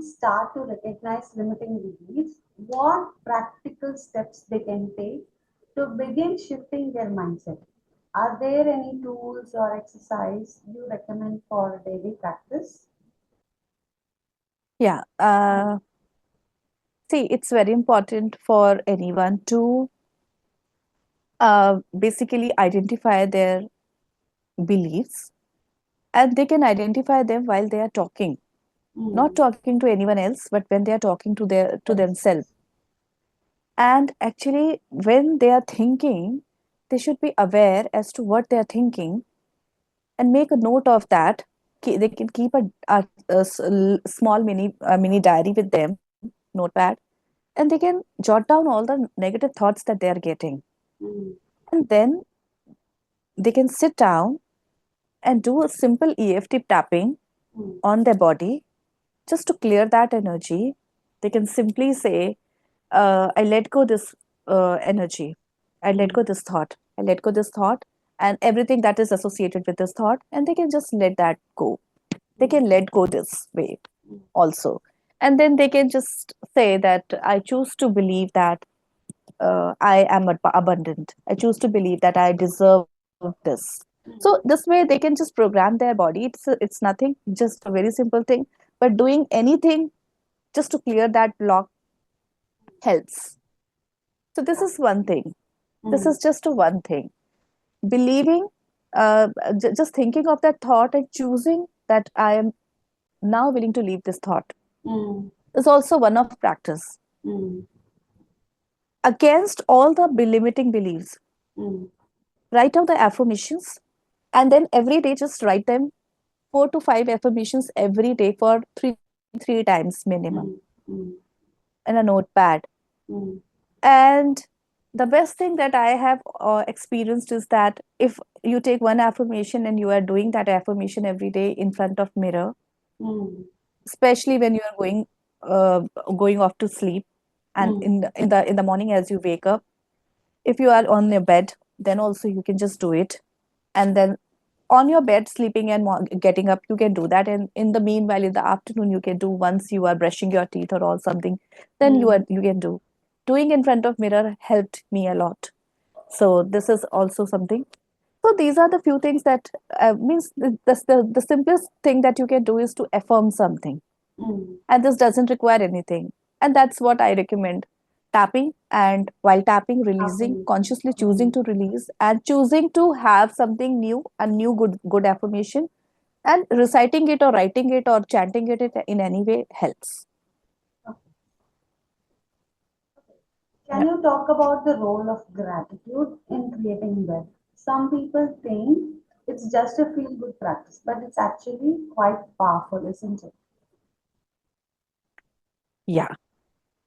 someone start to recognize limiting beliefs, what practical steps they can take to begin shifting their mindset? Are there any tools or exercise you recommend for daily practice? Yeah. See, it's very important for anyone to basically identify their beliefs, and they can identify them while they are talking, not Mm. talking to anyone else, but when they are talking to Yes. themselves. And actually, when they are thinking, they should be aware as to what they are thinking and make a note of that. They can keep a small mini diary with them, notepad, and they can jot down all the negative thoughts that they are getting. Mm. And then they can sit down and do a simple EFT tapping Mm. on their body just to clear that energy. They can simply say, I let go this energy. I let Mm. go this thought. I let go this thought and everything that is associated with this thought. And they can just let that go. They Mm. can let go this way Mm. also. And then they can just say that I choose to believe that I am abundant. I choose to believe that I deserve this. So Mm. this way they can just program their body. It's nothing, just a very simple thing. But doing anything just to clear that block helps. So this is one thing. This Mm. is just a one thing. Believing, just thinking of that thought and choosing that I am now willing to leave this thought Mm. is also one of practice. Mm. Against all the limiting beliefs, Mm. write down the affirmations, and then every day just write them 4 to 5 affirmations every day for three times minimum Mm. Mm. in a notepad. Mm. And the best thing that I have experienced is that if you take one affirmation and you are doing that affirmation every day in front of mirror, Mm. especially when you are uh, going off to sleep, and Mm. in the morning as you wake up, if you are on your bed, then also you can just do it. And then on your bed sleeping and getting up, you can do that. And in the meanwhile, in the afternoon, you can do once you are brushing your teeth or all something, then Mm. you can do. Doing in front of mirror helped me a lot. So this is also something. So these are the few things that means the simplest thing that you can do is to affirm something, Mm. and this doesn't require anything. And that's what I recommend. Tapping, and while tapping, releasing, Happy. consciously choosing Mm. to release and choosing to have something new, a new good affirmation, and reciting it or writing it or chanting it in any way helps. Can Yeah. you talk about the role of gratitude in creating wealth? Some people think it's just a feel good practice, but it's actually quite powerful, isn't it? Yeah.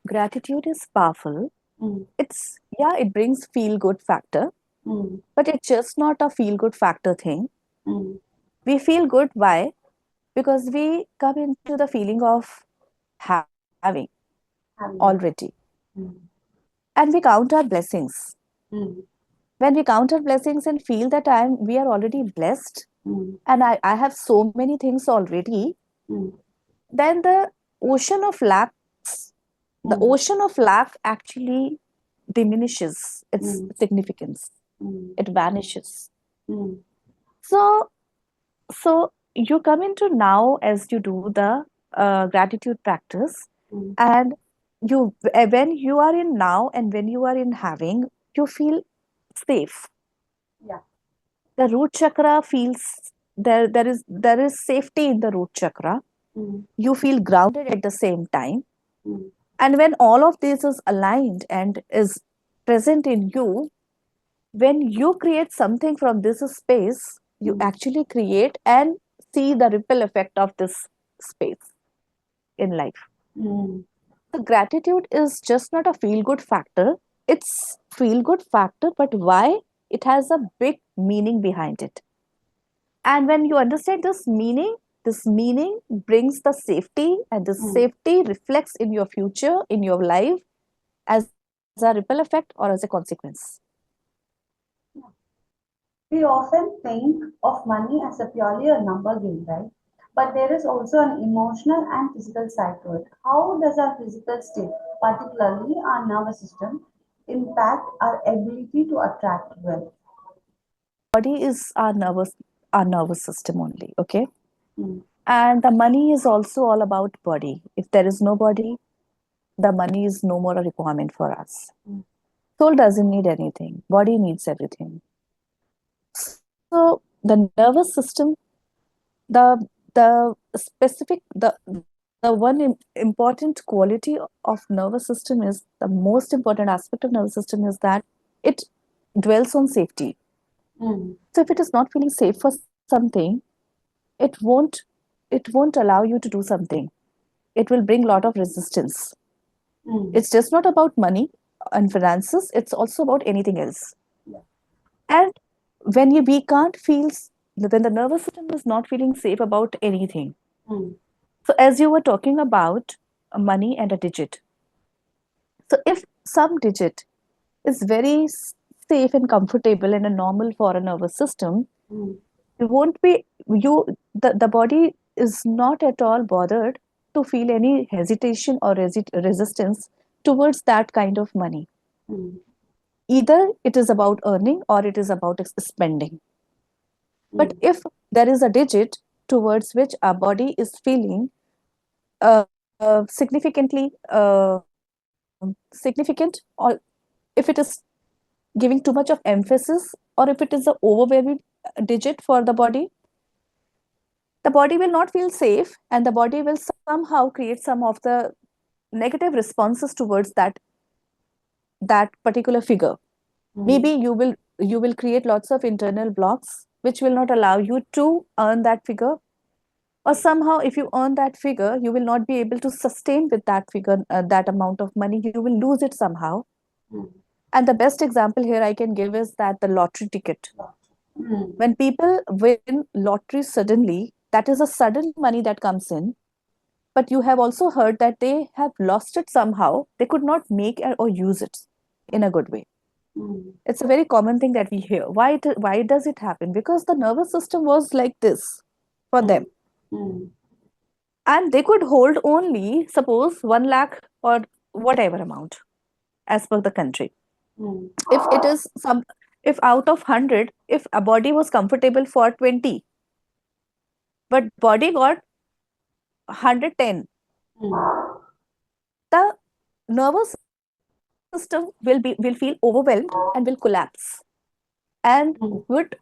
Gratitude is powerful. Mm. It's, yeah, it brings feel good factor, Mm. but it's just not a feel good factor thing. Mm. We feel good. Why? Because we come into the feeling of having Having. already, Mm. and we count our blessings. Mm. When we count our blessings and feel that we are already blessed, Mm. and I have so many things already, Mm. then ocean of lacks, the Mm. ocean of lack actually diminishes its Mm. significance. Mm. It vanishes. Mm. So, so you come into now as you do the gratitude practice, Mm. and when you are in now and when you are in having, you feel safe. Yeah. The root chakra feels there is safety in the root chakra. Mm. You feel grounded at the same time, Mm. and when all of this is aligned and is present in you, when you create something from this space, you Mm. actually create and see the ripple effect of this space in life. Mm. The gratitude is just not a feel good factor. It's feel good factor, but why? It has a big meaning behind it. And when you understand this meaning brings the safety, and the Mm. safety reflects in your future, in your life, as a ripple effect or as a consequence. We often think of money as a purely a number game, right? But there is also an emotional and physical side to it. How does our physical state, particularly our nervous system, impact our ability to attract wealth? Body is our nervous system only, okay? Mm, And the money is also all about body. If there is no body, the money is no more a requirement for us. mm, Soul doesn't need anything, body needs everything. So the nervous system, the the one important quality of nervous system is, the most important aspect of nervous system is that it dwells on safety. mm, So if it is not feeling safe for something, it won't allow you to do something. It will bring a lot of resistance. mm, It's just not about money and finances, it's also about anything else. yeah, And we can't feel, when the nervous system is not feeling safe about anything. mm, So as you were talking about money and a digit, so if some digit is very safe and comfortable and a normal for a nervous system, mm, you won't be you the body is not at all bothered to feel any hesitation or resistance towards that kind of money. mm, Either it is about earning or it is about spending. But mm, if there is a digit towards which our body is feeling significantly significant, or if it is giving too much of emphasis, or if it is a overwhelming digit for the body will not feel safe, and the body will somehow create some of the negative responses towards that particular figure. Maybe mm, you will create lots of internal blocks which will not allow you to earn that figure, or somehow if you earn that figure you will not be able to sustain with that figure, that amount of money you will lose it somehow. mm, And the best example here I can give is that the lottery ticket. mm, When people win lottery suddenly, that is a sudden money that comes in, but you have also heard that they have lost it somehow, they could not make or use it in a good way. mm, It's a very common thing that we hear. Why does it happen? Because the nervous system was like this for mm, them, mm, and they could hold only suppose 1 lakh or whatever amount as per the country. mm, If it is some, if out of 100, if a body was comfortable for 20, but body got 110, mm, the nervous system will feel overwhelmed and will collapse, and mm, would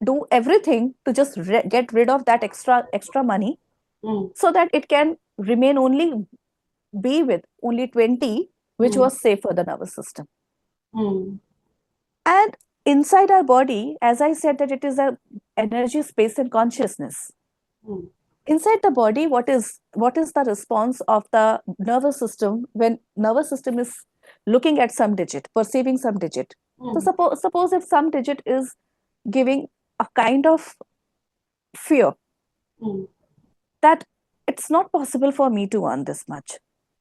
do everything to just get rid of that extra money, mm, so that it can remain only, be with only 20, which mm, was safe for the nervous system. mm, And inside our body, as I said, that it is a energy, space and consciousness. mm, Inside the body, what is the response of the nervous system when nervous system is looking at some digit, perceiving some digit? So mm, suppose if some digit is giving a kind of fear mm, that it's not possible for me to earn this much,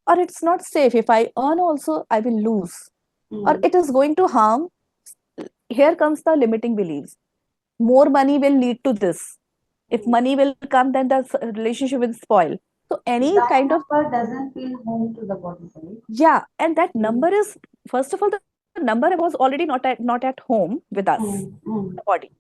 or it's not safe, if I earn also I will lose, or mm, it is going to harm. Here comes the limiting beliefs. More money will lead to this. If mm. money will come, then the relationship will spoil. So any That kind of, number doesn't feel home to the body, right? yeah, and that Mm, number is, first of all, the number was already not at home with us, mm, the mm, body.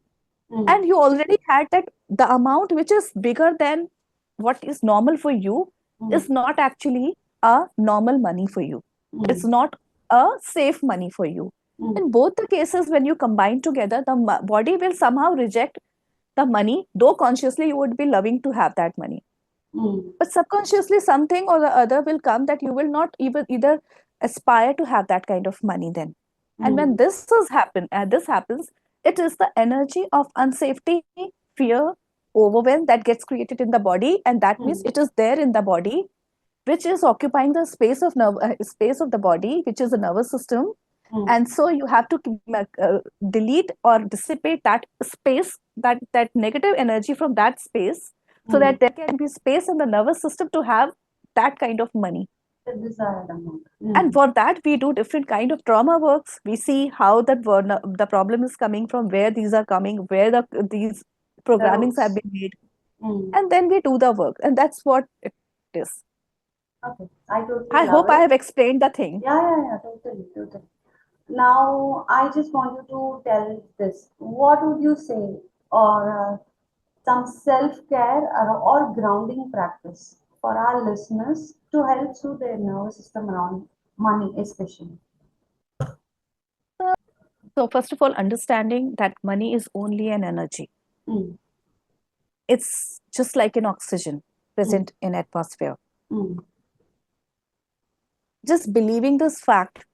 mm, And you already had that, the amount which is bigger than what is normal for you mm, is not actually a normal money for you. It's mm, not a safe money for you. mm, In both the cases, when you combine together, the body will somehow reject the money, though consciously you would be loving to have that money. mm, But subconsciously, something or the other will come that you will not even either aspire to have that kind of money then. And when mm, this happens, it is the energy of unsafety, fear, overwhelm that gets created in the body, and that means mm, it is there in the body, which is occupying the space of the body, which is the nervous system. mm, And so you have to delete or dissipate that space, that negative energy from that space, so mm. that there can be space in the nervous system to have that kind of money. The desired amount. And Mm. for that we do different kind of trauma works. We see how the problem is coming from, where these are coming, where these The programmings have roots. been made. Mm. and then we do the work, and that's what it is. Okay, I I totally hope I love have it. explained the thing. Yeah, totally, totally. Now, I just want you to tell this. What would you say, or some self-care or grounding practice for our listeners to help soothe their nervous system around money, especially? So first of all, understanding that money is only an energy. Mm, It's just like an oxygen mm, present in atmosphere. mm, Just believing this fact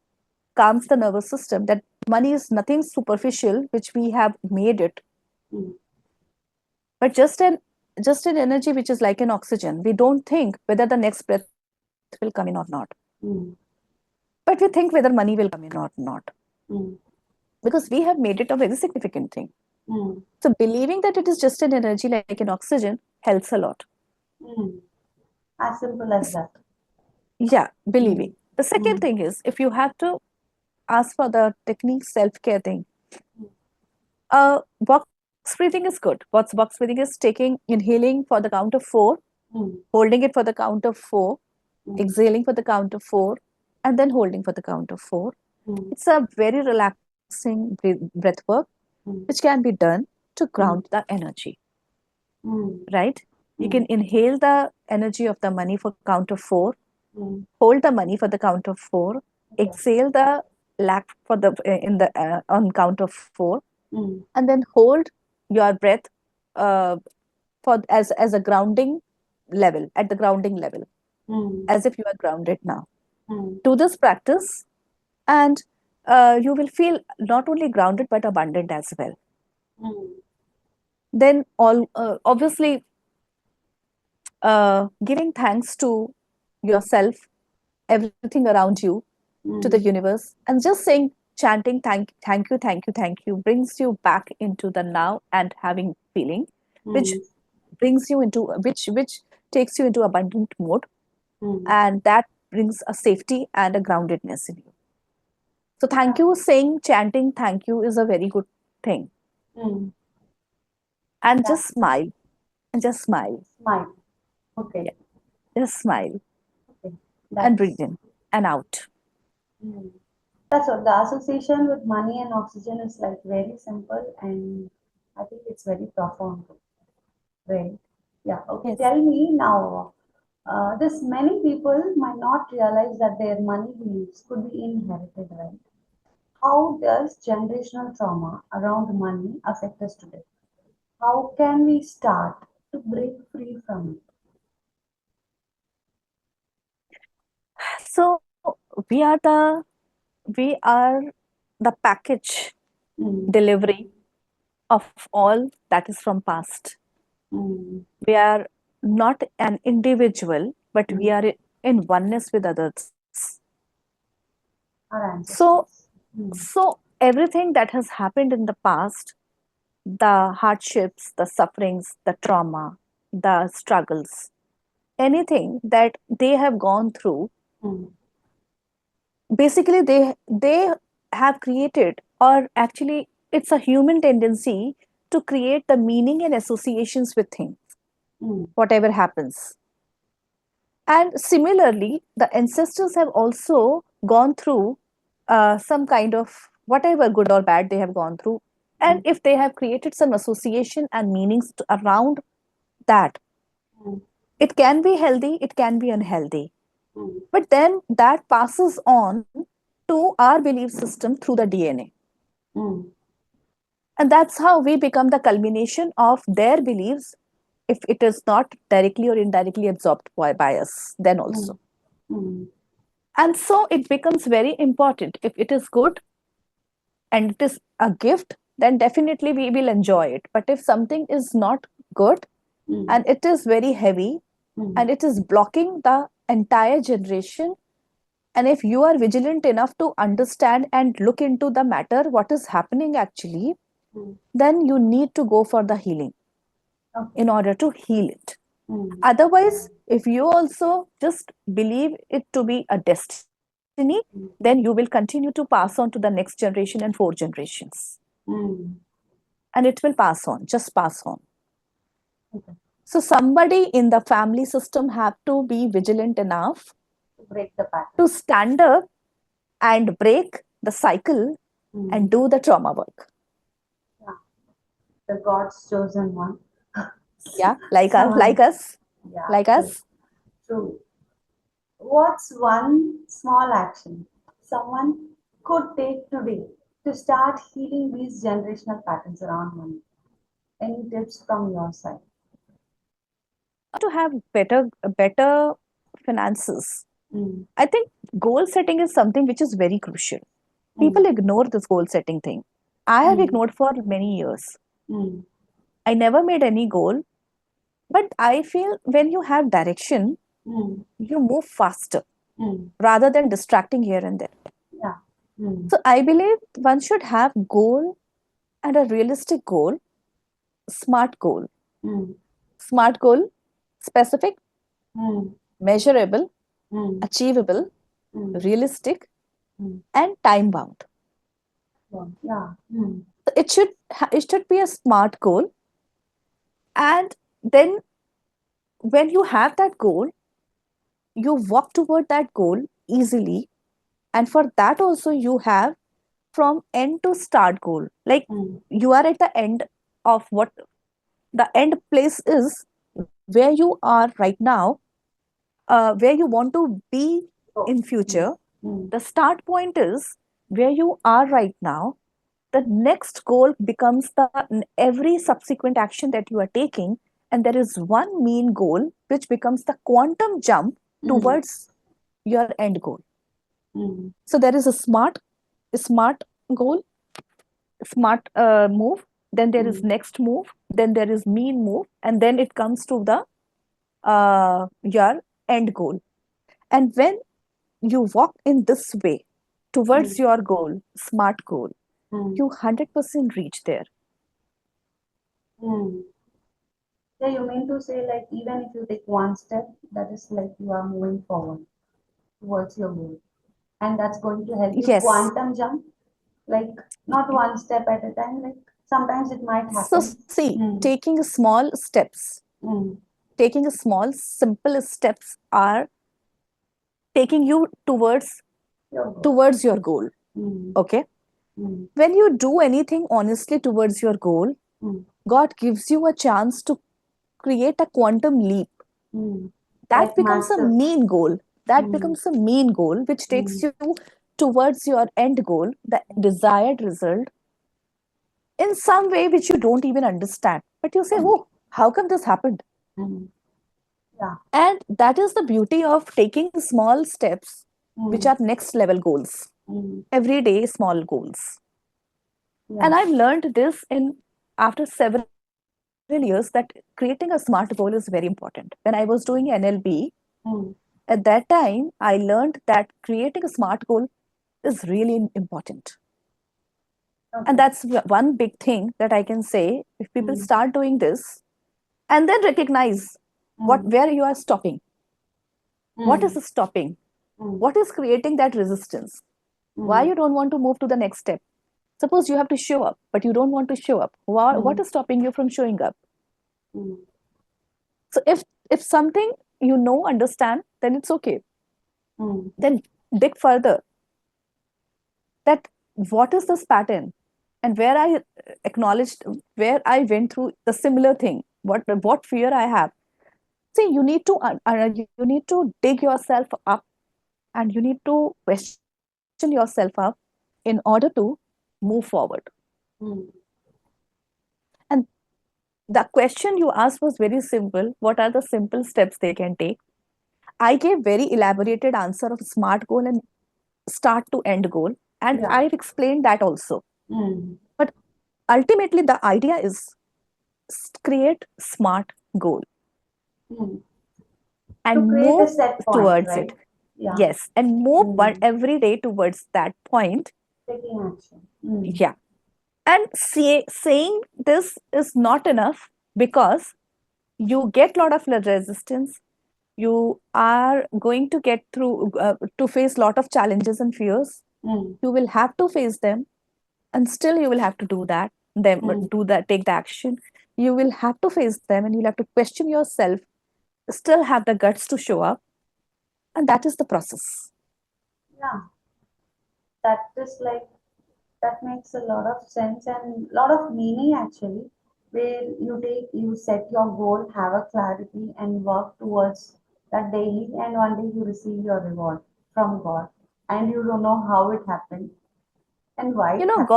calms the nervous system that money is nothing superficial which we have made it, mm, but just an energy which is like an oxygen. We don't think whether the next breath will come in or not, mm, but we think whether money will come in or not, mm, because we have made it a very significant thing. mm, So believing that it is just an energy like an oxygen helps a lot. mm. As simple as that. Yeah, believing. Mm, The second mm, thing is, if you have to ask for the technique self-care thing, box breathing is good. What's box breathing is taking, inhaling for the count of four, mm, holding it for the count of four, mm, exhaling for the count of four, and then holding for the count of four. mm, It's a very relaxing breath work which mm, can be done to ground mm, the energy, mm, right? You can mm, inhale the energy of the money for count of four, mm. hold the money for the count of four, Okay. exhale the lack for the in the on count of four, Mm, and then hold your breath uh, for as a grounding level, at the grounding level, mm, as if you are grounded now. mm, Do this practice, and you will feel not only grounded but abundant as well. mm, Then all obviously giving thanks to yourself, everything around you, to the mm, universe, and just saying, chanting, thank you, brings you back into the now and having feeling, which mm, brings you into which takes you into abundant mode, mm. and that brings a safety and a groundedness in you. So thank Yeah. you, saying, chanting thank you is a very good thing. Mm. And just That's smile, and just smile. smile. Okay. Yeah, just smile Okay. and breathe That's in and out. mm. That's what the association with money and oxygen is like very simple, and I think it's very profound. Right. Yeah. Okay. Yes. Tell me now. This many people might not realize that their money beliefs could be inherited, right? How does generational trauma around money affect us today? How can we start to break free from it? So we are the package Mm, delivery of all that is from past. mm, We are not an individual, but we mm. are in oneness with others. Our So ancestors. Mm, so everything that has happened in the past, the hardships, the sufferings, the trauma, the struggles, anything that they have gone through, mm, basically they have created, or actually it's a human tendency to create the meaning and associations with things, mm, whatever happens. And similarly, the ancestors have also gone through some kind of whatever good or bad they have gone through. And mm, if they have created some association and meanings around that, mm, it can be healthy, it can be unhealthy. mm, But then that passes on to our belief system through the DNA. mm, And that's how we become the culmination of their beliefs, if it is not directly or indirectly absorbed by us, then mm, also. mm, And so it becomes very important. If it is good and it is a gift, then definitely we will enjoy it. But if something is not good mm, and it is very heavy mm, and it is blocking the entire generation, and if you are vigilant enough to understand and look into the matter, what is happening actually, mm. then you need to go for the healing Okay. in order to heal it. Mm, Otherwise, if you also just believe it to be a destiny, then you mm, will continue to pass on to the next generation and four generations. mm. And it will pass on, just pass on. Okay. So somebody in the family system have to be vigilant enough to break the pattern. to stand up and break the cycle and Mm. do the trauma work. Yeah, the God's chosen one. Yeah, like us, So, like us, yeah, like true, us. true. What's one small action someone could take today to start healing these generational patterns around money? Any tips from your side? To have better finances. Mm, I think goal setting is something which is very crucial. People mm, ignore this goal setting thing. I have mm, ignored for many years. mm, I never made any goal, but I feel when you have direction, mm, you move faster mm. rather than distracting here and there. Yeah. Mm, So I believe one should have goal and a realistic goal, smart goal. mm, Smart goal, specific, mm, measurable, mm, achievable, mm, realistic, mm. and time bound. Wow. Yeah. Mm, So it should be a smart goal, and then when you have that goal, you walk toward that goal easily, and for that also you have from end to start goal. Like mm. you are at the end of what the end place is where you are right now, where you want to be Oh. in Mm, future. mm, The start point is where you are right now. The next goal becomes the every subsequent action that you are taking, and there is one main goal which becomes the quantum jump mm, towards your end goal. mm, So there is a smart goal, smart move, then there is mm, next move, then there is mean move, and then it comes to the your end goal. And when you walk in this way towards mm, your goal, smart goal, mm, you 100% reach there. mm. Yeah, you mean to say like even if you take one step, that is like you are moving forward towards your goal, and that's going to help you Yes. quantum jump, like not one step at a time. Like sometimes it might So happen. see, Mm, mm, taking a small, simple steps are taking you your goal. towards your goal. Mm, Okay. mm, When you do anything honestly towards your goal, mm, God gives you a chance to create a quantum leap. mm. That Like becomes a massive. mean goal. That Mm, becomes a mean goal, which takes mm, you towards your end goal, the desired result, in some way which you don't even understand. But you say, mm, oh, how come this happened? mm. Yeah. And that is the beauty of taking small steps, which are Mm, next level goals, mm, everyday small goals. yeah. And I've learned this in after several years that creating a smart goal is very important. When I was doing NLP, Mm, at that time, I learned that creating a smart goal is really important. And okay. that's one big thing that I can say. If people Mm, start doing this and then recognize what mm, where you are stopping, what is mm, stopping, mm, what is creating that resistance, why mm, you don't want to move to the next step. Suppose you have to show up, but you don't want to show up. What mm, is stopping you from showing up? mm, So if something understand, then it's okay. mm, Then dig further that what is this pattern, and where I acknowledged, where I went through the similar thing, what fear I have. See, you need to dig yourself up, and you need to question yourself up in order to move forward. mm, And the question you asked was very simple: what are the simple steps they can take? I gave very elaborated answer of smart goal and start to end goal, and yeah. I've explained that also. Mm, But ultimately the idea is create smart goal mm. To and create a move set point, towards it. right? Yeah. Yes, and move one Mm, every day towards that point. taking action. Mm, Yeah. And saying this is not enough, because you get a lot of resistance. You are going to get through to face a lot of challenges and fears. mm, You will have to face them, and still you will have to do that, mm, take the action. You will have to face them and you'll have to question yourself, still have the guts to show up. And that is the process. Yeah, that is like that makes a lot of sense and a lot of meaning actually, where you set your goal, have a clarity, and work towards that daily, and one day you receive your reward from God, and you don't know how it happened and why You it know, happened. Yeah.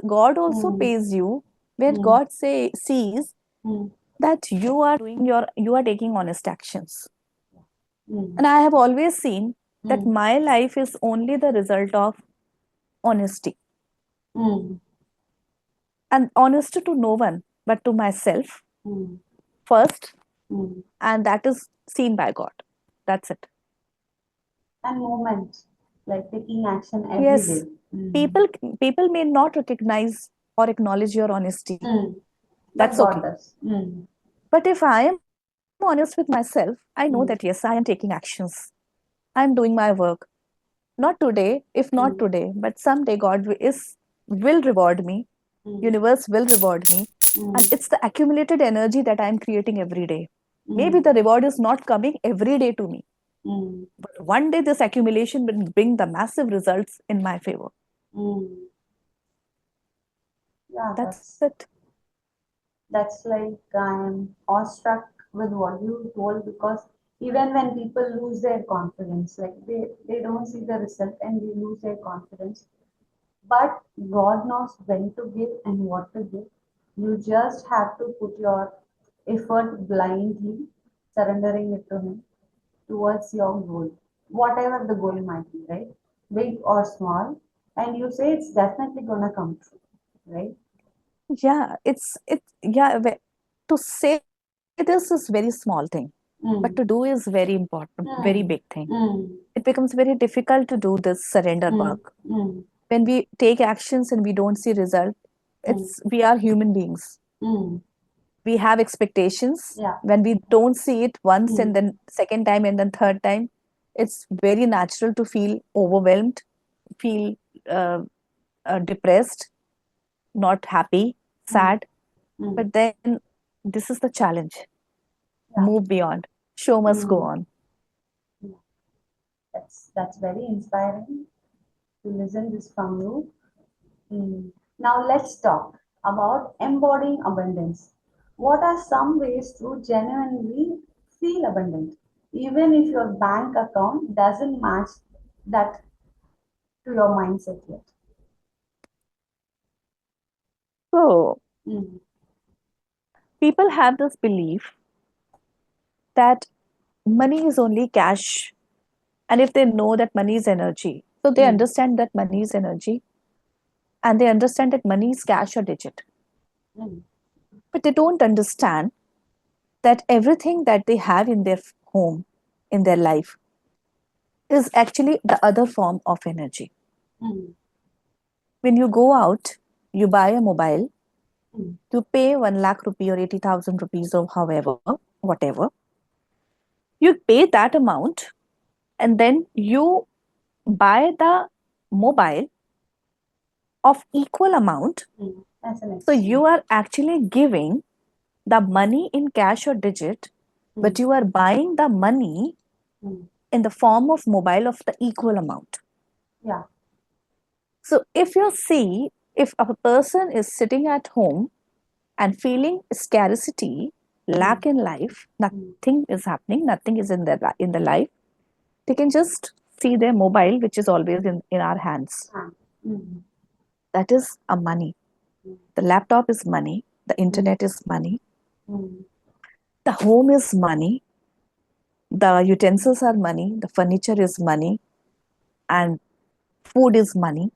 God also Hmm. pays you when Hmm. God sees Hmm. that you are taking honest actions. Hmm. And I have always seen that Hmm. my life is only the result of honesty, Hmm. and honesty to no one but to myself Hmm. first, Hmm. and that is seen by God. That's it. And movement, like taking action every Yes, day. Hmm. people people may not recognize or acknowledge your honesty. Hmm. But That's God okay. does. Hmm. But if I am honest with myself, I know that yes, I Hmm. am taking actions. I am doing my work. Not today, if not Hmm. today, but someday God will reward me. Hmm. Universe will reward me, Hmm. and it's the accumulated energy that I am creating every day. Maybe Hmm. the reward is not coming every day to me, Hmm. but one day this accumulation will bring the massive results in my favor. Hmm. Yeah, That's it. that's like I'm awestruck with what you told, because even when people lose their confidence, like they don't see the result and they lose their confidence, but God knows when to give and what to give. You just have to put your effort blindly, surrendering it to Him towards your goal, whatever the goal might be, right? Big or small. And you say it's definitely gonna come true, right? Yeah, yeah. To say this is very small thing, but to do Mm, is very important, very big mm, thing. mm, It becomes very difficult to do this surrender mm, work mm, when we take actions and we don't see result. mm, It's we are human beings. mm. We have expectations. Yeah. When we don't see it once and Mm, then second time and then third time, it's very natural to feel overwhelmed, feel uh, depressed, not happy, mm, sad. mm. But then this is the challenge. Yeah. Move beyond. Show must go Mm. on. Yeah. That's very inspiring to listen this from you. Mm. Now let's talk about embodying abundance. What are some ways to genuinely feel abundant, even if your bank account doesn't match that to your mindset yet? So Mm. people have this belief that money is only cash, and if they know that money is energy, so they Mm. understand that money is energy, and they understand that money is cash or digit, Mm. but they don't understand that everything that they have in their home, in their life, is actually the other form of energy. Mm. When you go out, you buy a mobile, Mm. you pay 1 lakh rupee or 80,000 rupees or however, whatever, you pay that amount, and then you buy the mobile of equal amount. Mm. As an So exchange. you are actually giving the money in cash or digit, Mm. but you are buying the money Mm. in the form of mobile of the equal amount. Yeah. So if you see, if a person is sitting at home and feeling scarcity, Mm. lack in life, Mm. nothing is happening, nothing is in the life, they can just see their mobile, which is always in our hands. Ah. Mm. That is a money. Mm. The laptop is money, the Mm. internet is money, Mm. the home is money, the utensils are money, the furniture is money, and food is money.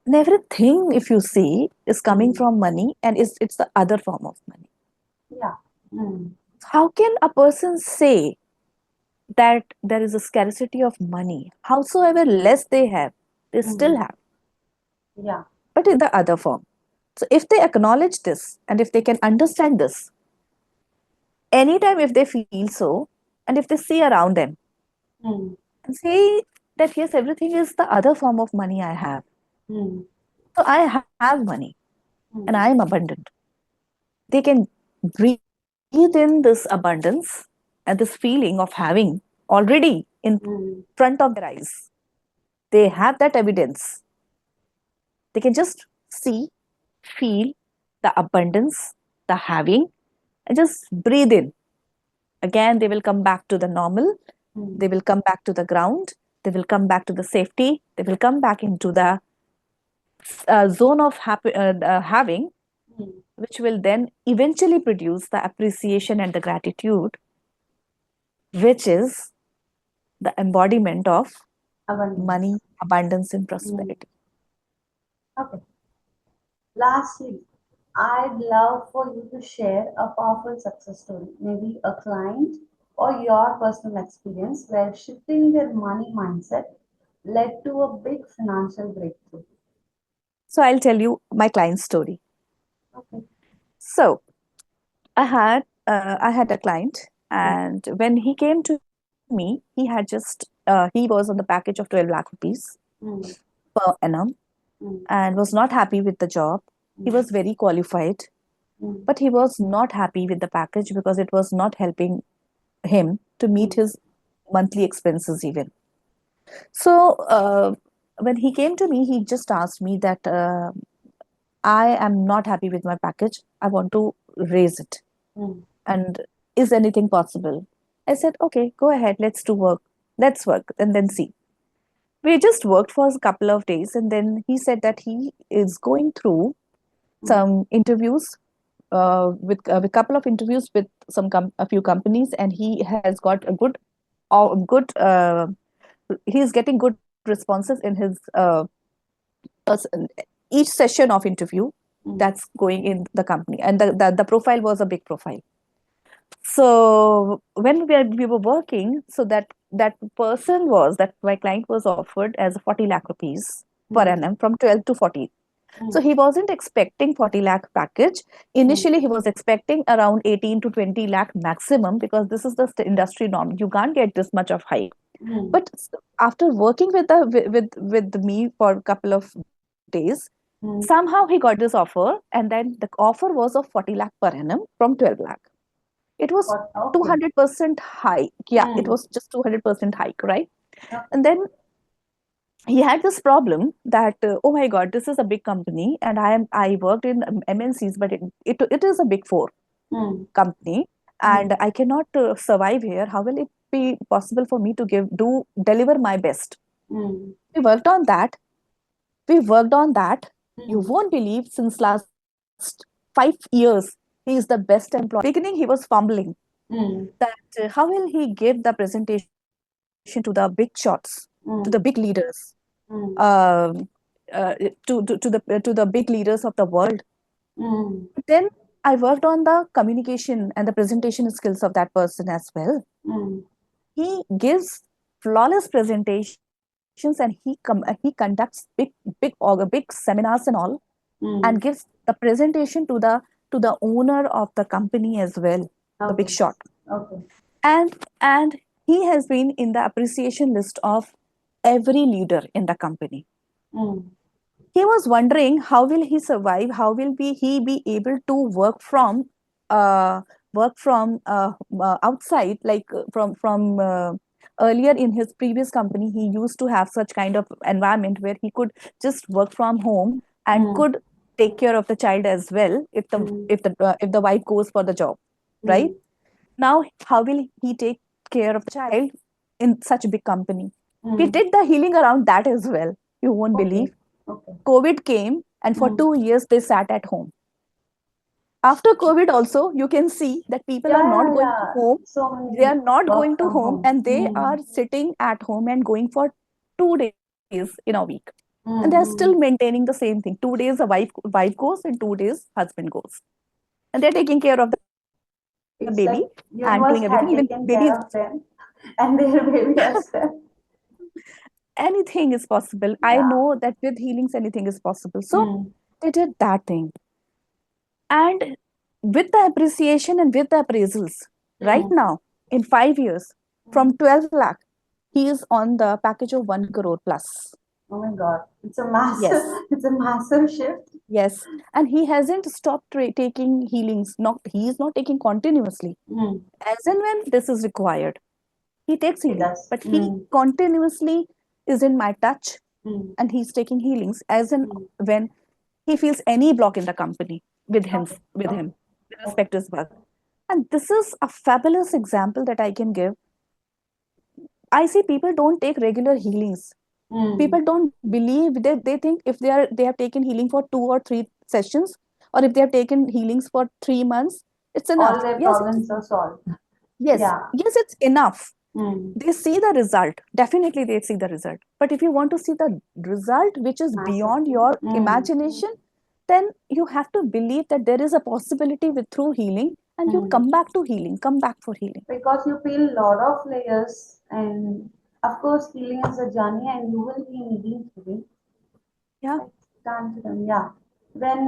And everything, if you see, is coming Mm. from money, and it's the other form of money. Yeah. Mm. How can a person say that there is a scarcity of money? Howsoever less they have, they still Mm. have, Yeah. but in the other form. So if they acknowledge this and if they can understand this, anytime if they feel so, and if they see around them Mm. and say that yes, everything is the other form of money I have. Mm. So I have money and I Mm. am abundant. They can breathe in this abundance and this feeling of having already in mm, front of their eyes. They have that evidence. They can just see, feel the abundance, the having, and just breathe in. Again, they will come back to the normal. mm, They will come back to the ground. They will come back to the safety. They will come back into the zone of having, mm. which will then eventually produce the appreciation and the gratitude, which is the embodiment of Abundance. money, abundance, and Mm. prosperity. Okay. Lastly, I'd love for you to share a powerful success story, maybe a client or your personal experience where shifting their money mindset led to a big financial breakthrough. So I'll tell you my client's story. Okay. So I had a client, Mm, and when he came to me, he was on the package of 12 lakh rupees mm, per annum, mm, and was not happy with the job. He mm, was very qualified, mm, but he was not happy with the package because it was not helping him to meet mm, his monthly expenses even. So when he came to me, he just asked me that I am not happy with my package. I want to raise it. mm, And is anything possible? I said, okay, go ahead. Let's do work. Let's work and then see. We just worked for a couple of days, and then he said that he is going through mm, some interviews with a couple of interviews with a few companies, and he has got a good he's getting good responses in his pers- each session of interview mm, that's going in the company, and the profile was a big profile. So when we were working, so that person was that my client was offered as 40 lakh rupees per mm, annum from 12 to 40. So mm, he wasn't expecting 40 lakh package. mm, Initially, he was expecting around 18 to 20 lakh maximum, because this is the industry norm. You can't get this much of hike. mm, But after working with me for a couple of days, mm. somehow he got this offer, and then the offer was of 40 lakh per annum from 12 lakh. It was Okay. 200% hike. Yeah, it Mm, was just 200% hike, right? okay. And then he had this problem that oh my god, this is a big company, and I worked in MNCs, but it is a big four Mm, company, mm, and I cannot survive here. How will it be possible for me to deliver my best? mm, We worked on that. We worked on that. You mm, won't believe, since last 5 years he is the best employee. Beginning he was fumbling mm, that how will he give the presentation to the big shots, to the big mm, leaders, mm, um, to the big leaders of the world. mm, But then I worked on the communication and the presentation skills of that person as well. mm, He gives flawless presentations, and he conducts big seminars and all, and mm. gives the presentation to the owner of the company as well, the big Okay. shot. Okay. And he has been in the appreciation list of every leader in the company. Mm, He was wondering how will he survive, how will he be able to uh, work from outside, like earlier in his previous company he used to have such kind of environment where he could just work from home and mm, could take care of the child as well mm, if the wife goes for the job, right? mm, Now how will he take care of the child in such a big company? We mm. did the healing around that as well. You won't Okay. believe. Okay. COVID came, and for Mm. 2 years they sat at home. After COVID, also, you can see that people Yeah, are not yeah, going to yeah. home. So They are many not work going to from home, home. and they Mm, are sitting at home and going for 2 days in a week. And they are mm, still mm. maintaining the same thing. 2 days a wife goes, and 2 days husband goes. And they're taking care of the baby and It's doing like everything. Even universe baby had is taken care of them and their baby as well. anything is possible. I Yeah. know that with healings, anything is possible. So Mm, they did that thing. And with the appreciation and with the appraisals, right mm, now, in 5 years, mm. from 12 lakh, he is on the package of 1 crore plus. Oh my God. It's a massive, Yes. it's a massive shift. Yes, and he hasn't stopped taking healings. Not he is not taking continuously. Mm. As and when this is required, he takes He healing. does. But he Mm. continuously is in my touch, Mm. and he's taking healings as and Mm. when he feels any block in the company with him, Okay. with Okay. him, with Okay. respect to his work. And this is a fabulous example that I can give. I see people don't take regular healings. Mm. People don't believe, they think if they have taken healing for 2 or 3 sessions, or if they have taken healings for 3 months, it's All enough. their Yes, it's problems are solved. yes, Yeah. yes, it's enough. Mm. They see the result, definitely they see the result, but if you want to see the result which is Massive. beyond your Mm. imagination, then you have to believe that there is a possibility with through healing, and you Mm. come back to healing, come back for healing. Because you peel a lot of layers, and of course healing is a journey and you will be needing healing. Yeah. Like, time to them, yeah. When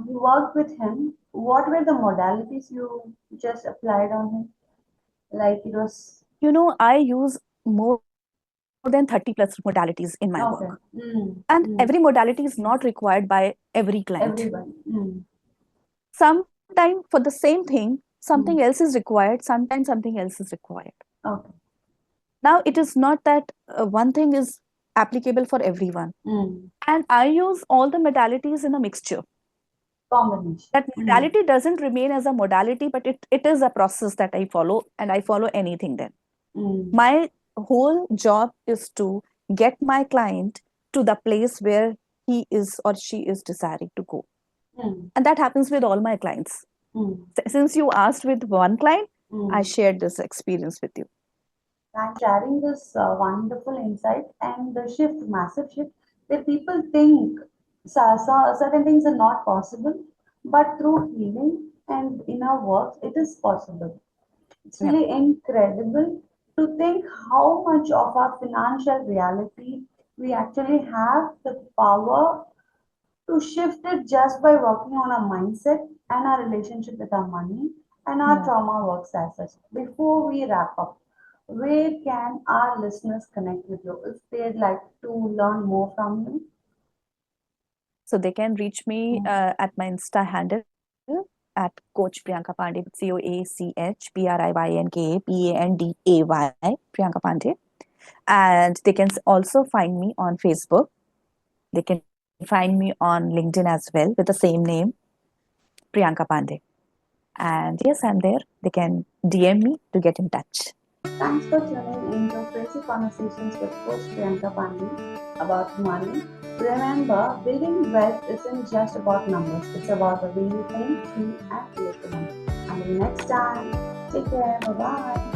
you worked with him, what were the modalities you just applied on him? Like it was I use more than 30 plus modalities in my work. okay. And Mm. every Mm. modality is not required by every client. Everyone. Mm. Sometimes for the same thing, something Mm. else is required, sometimes something else is required. Okay. Now, it is not that one thing is applicable for everyone. Mm. And I use all the modalities in a mixture. Combination. That Mm. modality doesn't remain as a modality, but it is a process that I follow, and I follow anything then. Mm. My whole job is to get my client to the place where he is or she is desiring to go. Mm. And that happens with all my clients. Mm. Since you asked with one client, I Mm. shared this experience with you. Thanks for sharing this wonderful insight and the shift, massive shift, where people think certain things are not possible, but through healing and inner work, it is possible. It's Yeah. really incredible to think how much of our financial reality we actually have the power to shift it just by working on our mindset and our relationship with our money and our Yeah. trauma work success. Before we wrap up, where can our listeners connect with you if they'd like to learn more from you? So they can reach me Mm. at my Insta handle at Coach Priyanka Panday, CoachPriyankaPanday, Priyanka Panday. And they can also find me on Facebook. They can find me on LinkedIn as well with the same name, Priyanka Panday. And yes, I'm there. They can DM me to get in touch. Thanks for tuning into Crazy Conversations with Coach Priyanka Panday about money. Remember, building wealth isn't just about numbers, it's about the way you think, feel, and relate to money. Until next time, take care, bye bye.